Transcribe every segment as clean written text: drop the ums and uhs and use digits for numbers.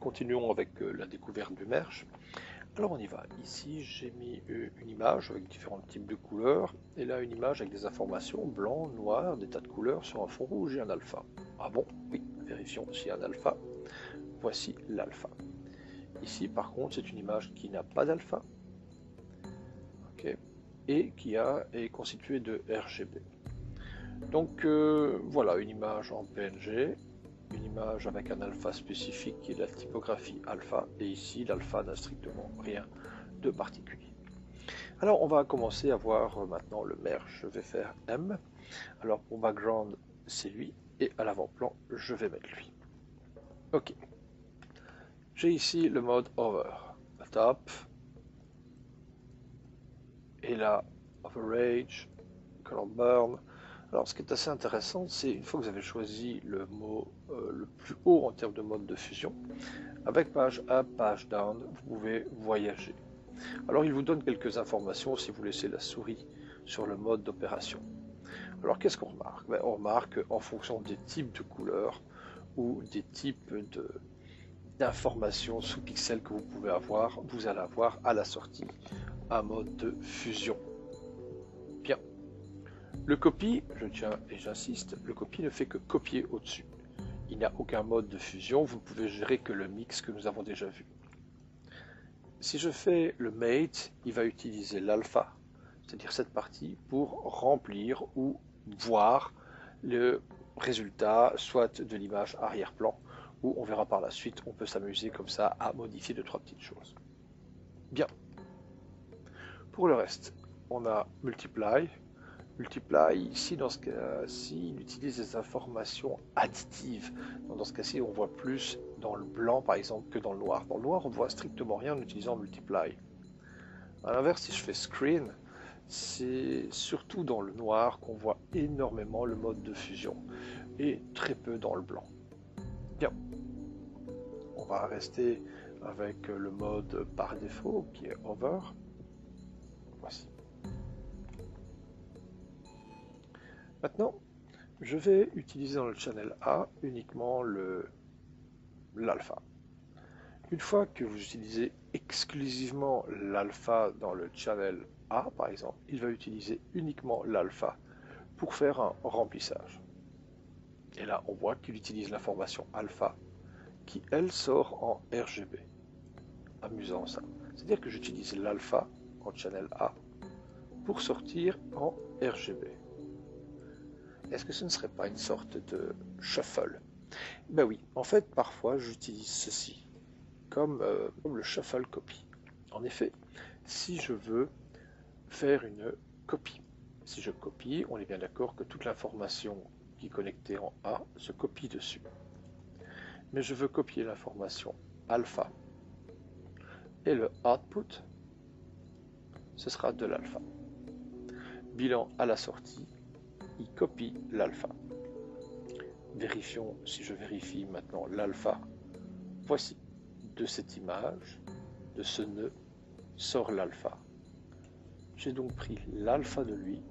continuons avec la découverte du merge. Alors on y va. Ici j'ai mis une image avec différents types de couleurs et là une image avec des informations blanc, noir, des tas de couleurs sur un fond rouge et un alpha. Ah bon? Oui, vérifions s'il y a un alpha. Voici l'alpha. Ici par contre c'est une image qui n'a pas d'alpha, et qui est constituée de RGB. Donc voilà une image en PNG, une image avec un alpha spécifique qui est la typographie alpha, et ici l'alpha n'a strictement rien de particulier. Alors on va commencer à voir maintenant le merge. Je vais faire M. Alors pour background c'est lui, et à l'avant-plan je vais mettre lui. Ok. J'ai ici le mode Over. Top. Et là, Overage, Color Burn. Alors ce qui est assez intéressant, c'est une fois que vous avez choisi le mot le plus haut en termes de mode de fusion, avec page up, page down, vous pouvez voyager. Alors il vous donne quelques informations si vous laissez la souris sur le mode d'opération. Alors qu'est-ce qu'on remarque? On remarque en fonction des types de couleurs ou des types d'informations sous pixels que vous pouvez avoir, vous allez avoir à la sortie un mode de fusion. Bien. Le copy, je tiens et j'insiste, le copy ne fait que copier au-dessus. Il n'y a aucun mode de fusion, vous ne pouvez gérer que le mix que nous avons déjà vu. Si je fais le mate, il va utiliser l'alpha, c'est-à-dire cette partie, pour remplir ou voir le résultat, soit de l'image arrière-plan, ou on verra par la suite, on peut s'amuser comme ça à modifier 2-3 petites choses. Bien. Pour le reste, on a multiply. Multiply, ici, dans ce cas-ci, il utilise des informations additives. Donc, dans ce cas-ci, on voit plus dans le blanc, par exemple, que dans le noir. Dans le noir, on ne voit strictement rien en utilisant multiply. A l'inverse, si je fais screen, c'est surtout dans le noir qu'on voit énormément le mode de fusion et très peu dans le blanc. Bien. On va rester avec le mode par défaut qui est over. Voici. Maintenant, je vais utiliser dans le channel A uniquement l'alpha. Une fois que vous utilisez exclusivement l'alpha dans le channel A, par exemple, il va utiliser uniquement l'alpha pour faire un remplissage. Et là, on voit qu'il utilise l'information alpha qui, elle, sort en RGB. Amusant ça. C'est-à-dire que j'utilise l'alpha en channel A pour sortir en RGB. Est-ce que ce ne serait pas une sorte de shuffle? Ben oui, en fait, parfois j'utilise ceci comme le shuffle copy. En effet, si je veux faire une copie, si je copie, on est bien d'accord que toute l'information qui est connectée en A se copie dessus. Mais je veux copier l'information alpha. Et le output, ce sera de l'alpha. Bilan à la sortie, il copie l'alpha. Vérifions si je vérifie maintenant l'alpha. Voici, de cette image, de ce nœud, sort l'alpha. J'ai donc pris l'alpha de lui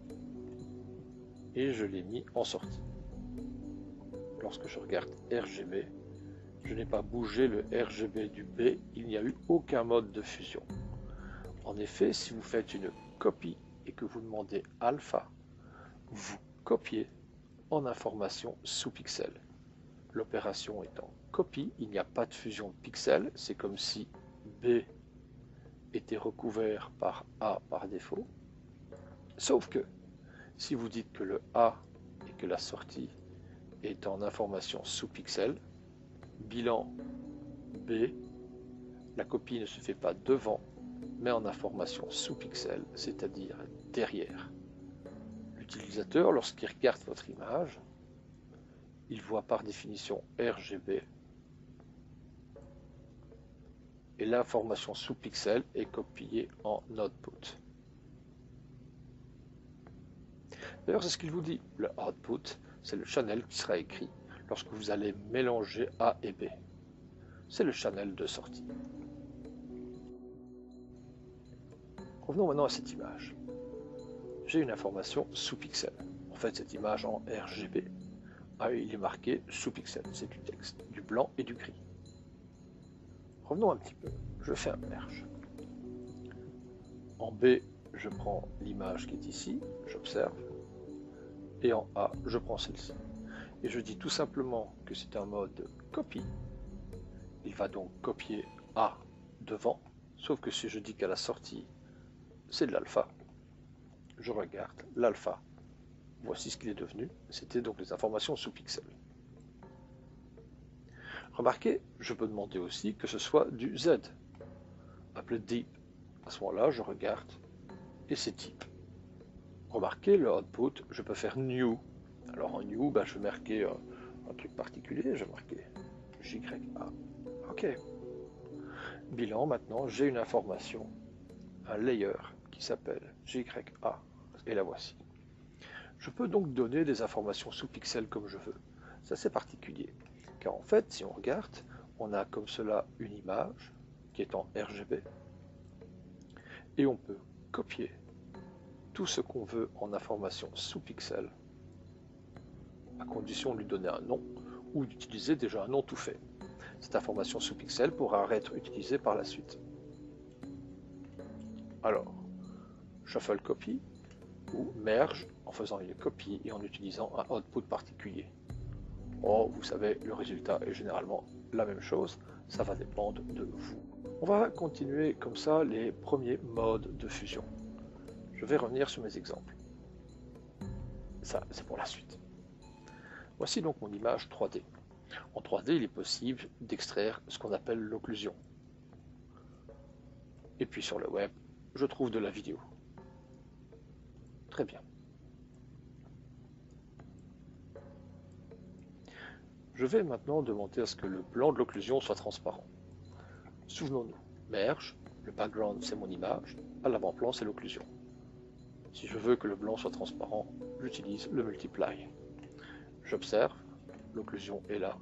et je l'ai mis en sortie. Lorsque je regarde RGB, je n'ai pas bougé le RGB du B, il n'y a eu aucun mode de fusion. En effet, si vous faites une copie et que vous demandez alpha, vous copiez en information sous pixel. L'opération étant copie, il n'y a pas de fusion de pixels, c'est comme si B était recouvert par A par défaut. Sauf que si vous dites que le A et que la sortie est en information sous pixel, bilan B, la copie ne se fait pas devant, mais en information sous pixel, c'est-à-dire derrière. L'utilisateur, lorsqu'il regarde votre image, il voit par définition RGB et l'information sous pixel est copiée en output. D'ailleurs, c'est ce qu'il vous dit. Le output, c'est le channel qui sera écrit lorsque vous allez mélanger A et B. C'est le channel de sortie. Revenons maintenant à cette image. J'ai une information sous pixel. En fait, cette image en RGB, il est marqué sous pixel. C'est du texte, du blanc et du gris. Revenons un petit peu. Je fais un merge. En B, je prends l'image qui est ici, j'observe. Et en A, je prends celle-ci. Et je dis tout simplement que c'est un mode copie. Il va donc copier A devant, sauf que si je dis qu'à la sortie, c'est de l'alpha, je regarde l'alpha. Voici ce qu'il est devenu. C'était donc les informations sous pixel. Remarquez, je peux demander aussi que ce soit du Z, appelé deep. À ce moment-là, je regarde et c'est type. Remarquez le output, je peux faire new. Alors en new, je vais marquer un truc particulier, je vais marquer JA. Ok. Bilan, maintenant, j'ai une information, un layer qui s'appelle JA, et la voici. Je peux donc donner des informations sous pixel comme je veux. Ça, c'est particulier. Car en fait, si on regarde, on a comme cela une image qui est en RGB. Et on peut copier tout ce qu'on veut en information sous pixel, à condition de lui donner un nom ou d'utiliser déjà un nom tout fait. Cette information sous pixel pourra être utilisée par la suite. Alors, shuffle copy ou merge en faisant une copie et en utilisant un output particulier. Oh, vous savez, le résultat est généralement la même chose, ça va dépendre de vous. On va continuer comme ça les premiers modes de fusion. Je vais revenir sur mes exemples. Ça, c'est pour la suite. Voici donc mon image 3D. En 3D, il est possible d'extraire ce qu'on appelle l'occlusion. Et puis sur le web, je trouve de la vidéo. Très bien. Je vais maintenant demander à ce que le blanc de l'occlusion soit transparent. Souvenons-nous, merge, le background c'est mon image, à l'avant-plan c'est l'occlusion. Si je veux que le blanc soit transparent, j'utilise le multiply. J'observe, l'occlusion est là.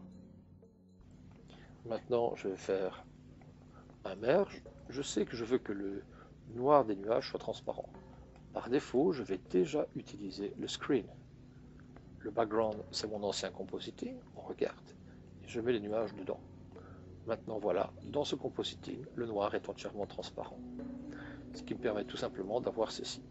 Maintenant, je vais faire un merge. Je sais que je veux que le noir des nuages soit transparent. Par défaut, je vais déjà utiliser le screen. Le background, c'est mon ancien compositing, on regarde, et je mets les nuages dedans. Maintenant voilà, dans ce compositing, le noir est entièrement transparent. Ce qui me permet tout simplement d'avoir ceci.